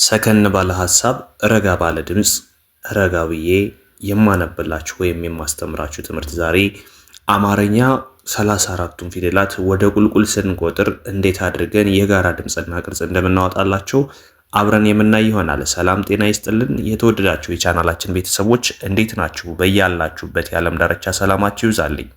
ሰከን ባለ ሐሳብ ረጋ ባለ ድምጽ ረጋ ብዬ የማነብላችሁ ወይም የማስተምራችሁ ትምህርት ዛሬ አማርኛ 34ቱን ፊደላት ወደ ቁልቁል ስንቆጥር እንዴት አድርገን የጋራ ድምጽና ቅርጽ እንደምናወጣላቸው አብረን የምናይ ይሆናል። ሰላም ጤና ይስጥልን። የተወደዳችሁ የቻናላችን ቤተሰቦች እንዴት ናችሁ? በያላችሁበት የዓለም ዳርቻ ሰላማችሁ ይብዛልኝ።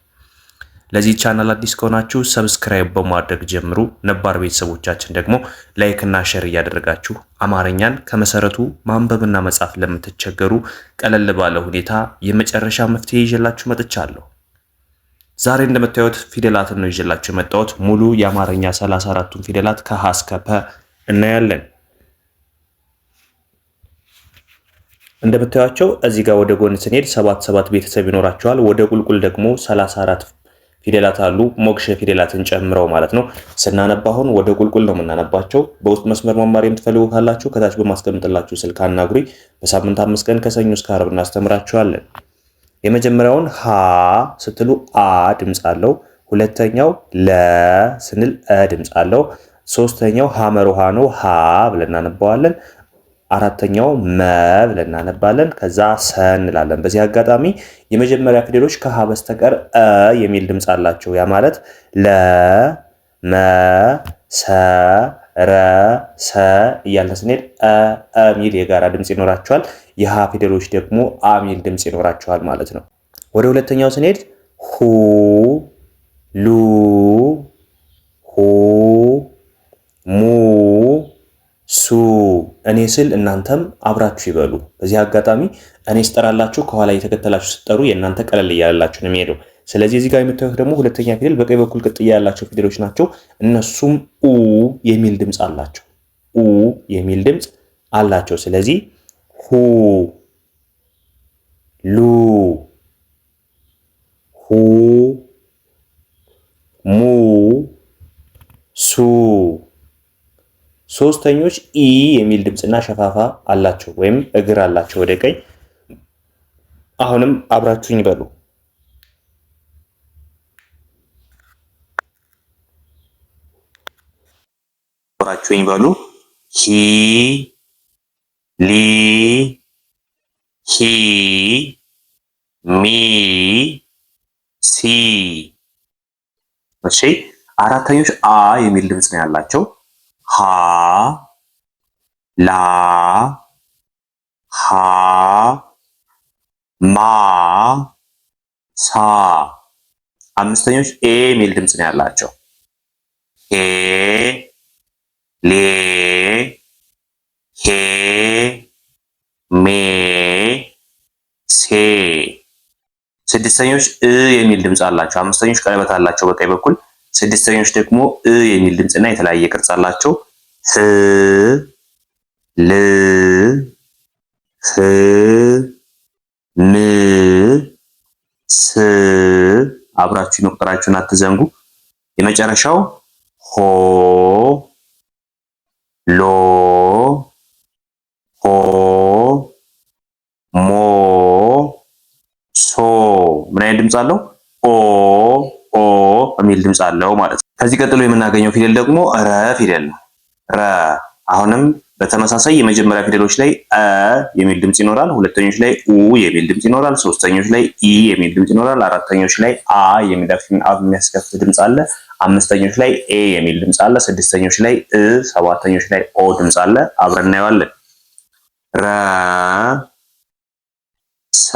ለዚህ ቻናል አዲስ ከሆናችሁ ሰብስክራይብ በማድረግ ጀምሩ። ነባር ቤተሰቦቻችን ደግሞ ላይክ እና ሼር እያደረጋችሁ አማርኛን ከመሰረቱ ማንበብና መጻፍ ለምትቸገሩ ቀለል ባለ ሁኔታ የመጨረሻ መፍትሄ ይዤላችሁ መጥቻለሁ። ዛሬ እንደምታዩት ፊደላትን ነው ይዤላችሁ የመጣሁት። ሙሉ የአማርኛ 34ቱን ፊደላት ከሀ እስከ ፐ እናያለን። እንደምታዩቸው እዚህ ጋር ወደ ጎን ስንሄድ 7 ቤተሰብ ይኖራቸዋል። ወደ ቁልቁል ደግሞ 34 ፊደላት አሉ፣ ሞክሼ ፊደላትን ጨምረው ማለት ነው። ስናነባ አሁን ወደ ቁልቁል ነው የምናነባቸው። በውስጥ መስመር መማር የምትፈልጉ ካላችሁ ከታች በማስቀምጥላችሁ ስልክ አናግሩኝ። በሳምንት 5 ቀን ከሰኞ እስከ ዓርብ እናስተምራችኋለን። የመጀመሪያውን ሀ ስትሉ አ ድምፅ አለው። ሁለተኛው ለ ስንል እ ድምፅ አለው። ሶስተኛው ሐመር ውሃ ነው፣ ሀ ብለን እናነባዋለን። አራተኛው መ ብለን እናነባለን። ከዛ ሰ እንላለን። በዚህ አጋጣሚ የመጀመሪያ ፊደሎች ከሀ በስተቀር እ የሚል ድምፅ አላቸው። ያ ማለት ለ፣ መ፣ ሰ፣ ረ፣ ሰ እያልን ስንሄድ እ ሚል የጋራ ድምፅ ይኖራቸዋል። የሀ ፊደሎች ደግሞ አ ሚል ድምፅ ይኖራቸዋል ማለት ነው። ወደ ሁለተኛው ስንሄድ ሁ፣ ሉ፣ ሁ፣ ሙ፣ ሱ እኔ ስል እናንተም አብራችሁ ይበሉ። በዚህ አጋጣሚ እኔ ስጠራላችሁ ከኋላ እየተከተላችሁ ስትጠሩ የእናንተ ቀለል እያላችሁ ነው የሚሄደው። ስለዚህ እዚህ ጋር የምታዩት ደግሞ ሁለተኛ ፊደል በቀኝ በኩል ቅጥያ ያላቸው ፊደሎች ናቸው። እነሱም ኡ የሚል ድምፅ አላቸው። ኡ የሚል ድምፅ አላቸው። ስለዚህ ሁ፣ ሉ፣ ሁ፣ ሙ፣ ሱ ሶስተኞች ኢ የሚል ድምፅና ሸፋፋ አላቸው ወይም እግር አላቸው ወደ ቀኝ። አሁንም አብራችሁኝ በሉ። አብራችሁኝ በሉ። ሂ፣ ሊ፣ ሂ፣ ሚ፣ ሲ። እሺ አራተኞች አ የሚል ድምፅ ነው ያላቸው። ሀ፣ ላ፣ ሀ፣ ማ፣ ሳ። አምስተኞች ኤ የሚል ድምፅ ነው ያላቸው። ሄ፣ ሌ፣ ሄ፣ ሜ፣ ሴ። ስድስተኞች እ የሚል ድምፅ አላቸው። አምስተኞች ቀለበት አላቸው በቀኝ በኩል። ስድስተኞች ደግሞ እ የሚል ድምፅና የተለያየ ቅርጽ አላቸው። ህ፣ ል፣ ህ፣ ም፣ ስ። አብራችሁ መቁጠራችሁን አትዘንጉ። የመጨረሻው ሆ፣ ሎ፣ ሆ፣ ሞ፣ ሶ። ምን አይነት ድምፅ አለው? ኦ የሚል ድምፅ አለው ማለት ነው። ከዚህ ቀጥሎ የምናገኘው ፊደል ደግሞ ረ ፊደል ነው። ረ አሁንም በተመሳሳይ የመጀመሪያ ፊደሎች ላይ አ የሚል ድምፅ ይኖራል። ሁለተኞች ላይ ኡ የሚል ድምፅ ይኖራል። ሶስተኞች ላይ ኢ የሚል ድምፅ ይኖራል። አራተኞች ላይ አ የሚያስከፍት ድምፅ አለ። አምስተኞች ላይ ኤ የሚል ድምፅ አለ። ስድስተኞች ላይ እ፣ ሰባተኞች ላይ ኦ ድምፅ አለ። አብረን እናየዋለን። ረ፣ ሰ፣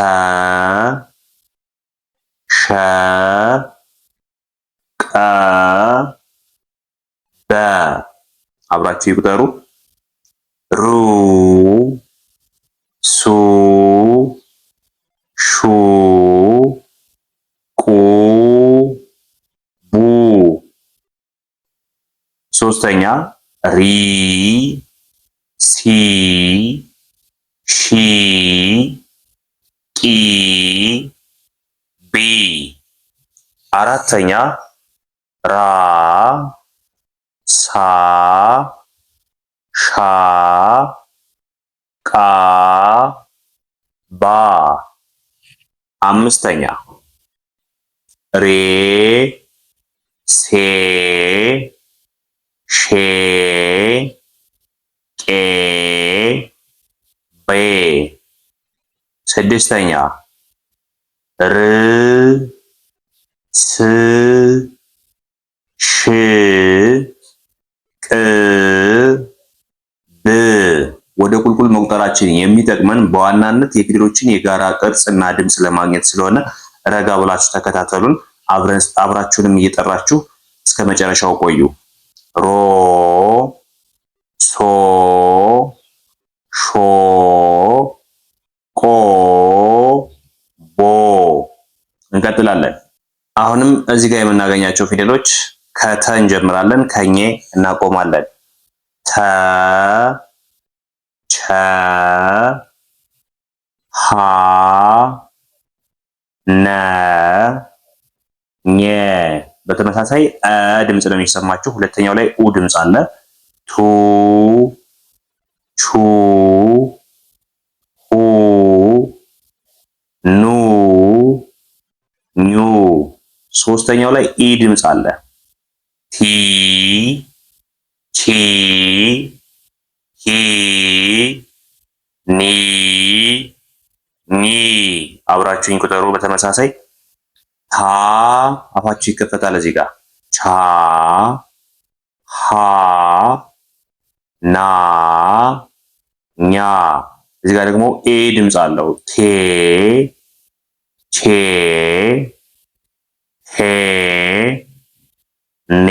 ሸ፣ ቀ፣ በ። አብራችሁ ይቁጠሩ። ሩ፣ ሱ፣ ሹ፣ ቁ፣ ቡ። ሶስተኛ ሪ፣ ሲ፣ ሺ፣ ቂ፣ ቢ። አራተኛ ራ፣ ሳ፣ ሻ፣ ቃ፣ ባ። አምስተኛ ሬ፣ ሴ፣ ሼ፣ ቄ፣ ቤ። ስድስተኛ ር ስ ሽ ቅ ብ። ወደ ቁልቁል መቁጠራችን የሚጠቅመን በዋናነት የፊደሎችን የጋራ ቅርጽና ድምፅ ለማግኘት ስለሆነ ረጋ ብላችሁ ተከታተሉን። አብራችሁንም እየጠራችሁ እስከ መጨረሻው ቆዩ። ሮ ሶ ሾ ቆ ቦ። እንቀጥላለን። አሁንም እዚህ ጋር የምናገኛቸው ፊደሎች ከተ እንጀምራለን፣ ከኘ እናቆማለን። ተ ቸ ሀ ነ ኘ። በተመሳሳይ ድምፅ ነው የሚሰማችሁ። ሁለተኛው ላይ ኡ ድምፅ አለ። ቱ ቹ ሁ ኑ ኙ። ሶስተኛው ላይ ኢ ድምፅ አለ። ቲ ቺ ሂ ኒ ኒ። አብራችሁኝ ቁጠሩ። በተመሳሳይ ታ አፋችሁ ይከፈታል እዚህ ጋር። ቻ ሃ ና ኛ። እዚህ ጋር ደግሞ ኤ ድምፅ አለው። ቴ ቼ ሄ ኔ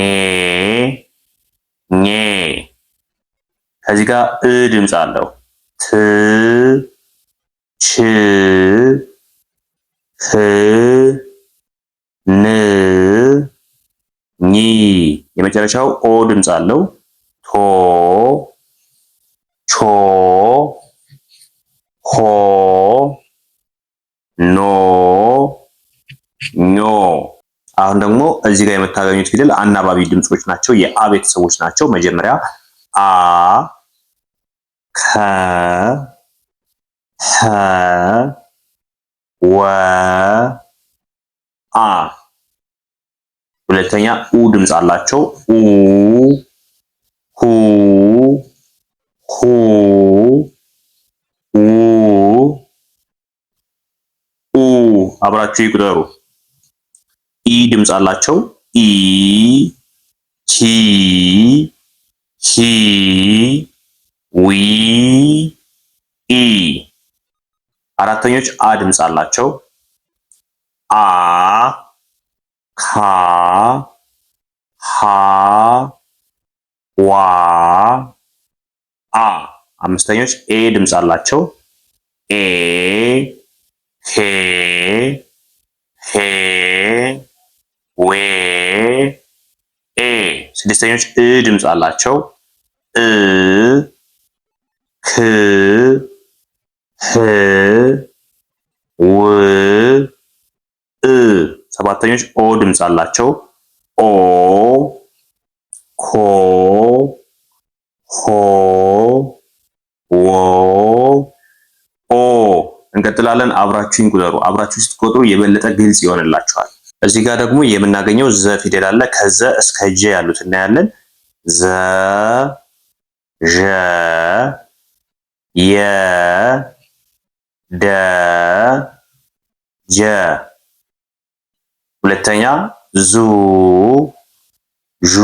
ኜ። ከዚህ ጋር እ ድምፅ አለው። ት ች ህ ን ኚ። የመጨረሻው ኦ ድምፅ አለው። ቶ ቾ ሆ ኖ ኞ። አሁን ደግሞ እዚህ ጋር የምታገኙት ፊደል አናባቢ ድምጾች ናቸው። የአ ቤተሰቦች ናቸው። መጀመሪያ አ ከ ሀ ወ አ። ሁለተኛ ኡ ድምፅ አላቸው። ኡ ሁ ሁ ኡ ኡ። አብራችሁ ይቁጠሩ። ኢ ድምፅ አላቸው። ኢ ሂ ሂ ዊ ኢ። አራተኞች አ ድምፅ አላቸው። አ ካ ሃ ዋ አ። አምስተኞች ኤ ድምፅ አላቸው። ኤ ሄ ሄ ዌ ኤ። ስድስተኞች እ ድምፅ አላቸው። እ ክ ህ ው እ። ሰባተኞች ኦ ድምፅ አላቸው። ኦ ኮ ሆ ዎ ኦ። እንቀጥላለን። አብራችሁኝ ቁጠሩ። አብራችሁ ስትቆጥሩ የበለጠ ግልጽ ይሆንላችኋል። እዚህ ጋር ደግሞ የምናገኘው ዘ ፊደል አለ። ከዘ እስከ ጀ ያሉት እናያለን። ዘ ዠ የ ደ ጀ። ሁለተኛ ዙ ዡ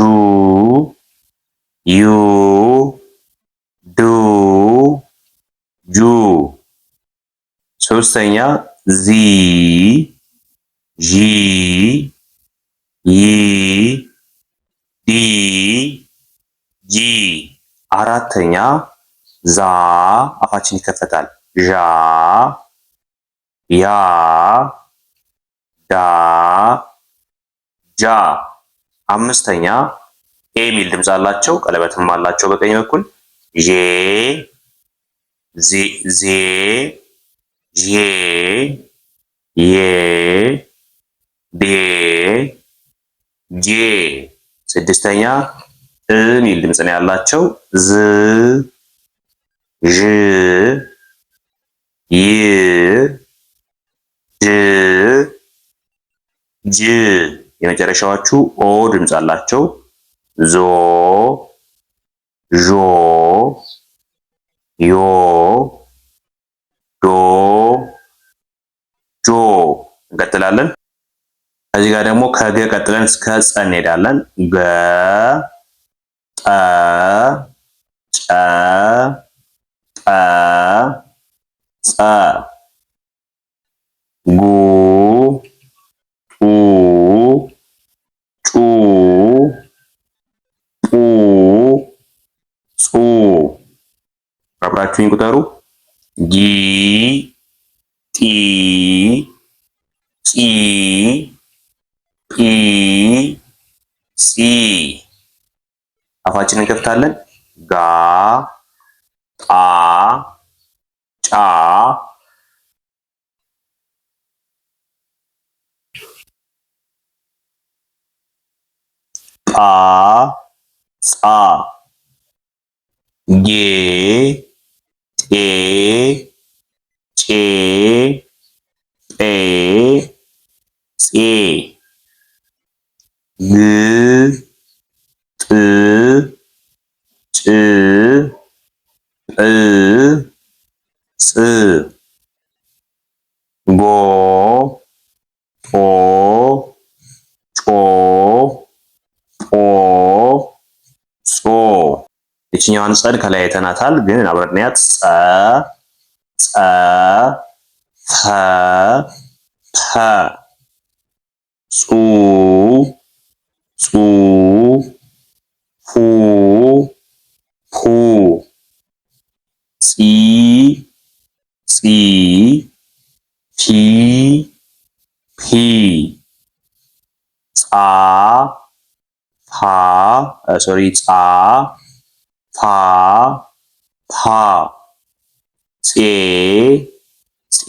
ዩ ዱ ጁ። ሶስተኛ ዚ ዢ ይ ዲ ጂ። አራተኛ ዛ አፋችን ይከፈታል። ዣ ያ ዳ ጃ። አምስተኛ ኤ የሚል ድምፅ አላቸው። ቀለበትም አላቸው በቀኝ በኩል። ዤ ዜ ዤ ዬ ዴ ጄ። ስድስተኛ እ የሚል ድምፅ ነው ያላቸው። ዝ ዥ ይ ድ ጅ። የመጨረሻዎቹ ኦ ድምፅ አላቸው። ዞ ዦ ዮ ጆ እንቀጥላለን። ከዚህ ጋር ደግሞ ከገ ቀጥለን እስከ ጸ እንሄዳለን። ገ ጠ ጨ ጠ ጸ ጉ ጡ ጩ ጡ ጹ አብራችሁኝ ቁጠሩ። ጊ ጢ ጪ ጲ ጺ አፋችንን እንከፍታለን። ጋ ጣ ጫ ጳ ጻ ጌ ጤ ጬ ጴ ፄ ግ ጥ ጭ ጵ ጽ ጎ ጦ ጮ ጶ ጾ ይችኛዋን ጸድ ከላይ አይተናታል፣ ግን አብረናያት ጸ ጸ ፈ ፐ ጹ ጹ ፉ ፑ ጺ ጺ ፊ ፒ ጻ ፋ ጾ ፋ ፓ ፄ ፄ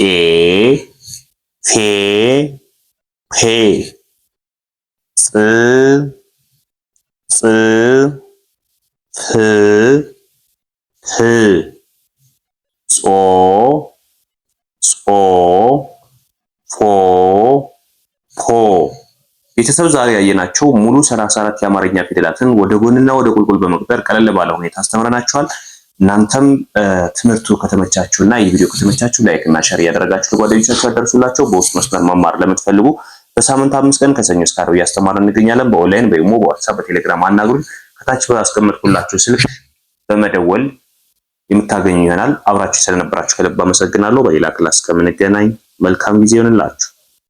ፌ ፔ ጽ ፅ ፍ ህ ጾ ጾ ፎ ፖ ቤተሰብ ዛሬ ያየናቸው ሙሉ 34 የአማርኛ ፊደላትን ወደ ጎንና ወደ ቁልቁል በመቁጠር ቀለል ባለ ሁኔታ አስተምረናችኋል። እናንተም ትምህርቱ ከተመቻችሁና ይህ ቪዲዮ ከተመቻችሁ ላይክ እና ሼር እያደረጋችሁ ለጓደኞቻችሁ አደርሱላቸው። በውስጥ መስመር መማር ለምትፈልጉ በሳምንት 5 ቀን ከሰኞ እስከ ዓርብ እያስተማርን እንገኛለን። በኦንላይን በኢሞ፣ በዋትስአፕ፣ በቴሌግራም አናግሩን። ከታች ባስቀመጥኩላችሁ ስልክ በመደወል የምታገኙ ይሆናል። አብራችሁ ስለነበራችሁ ከልብ አመሰግናለሁ። በሌላ ክላስ ከምንገናኝ መልካም ጊዜ ይሆንላችሁ።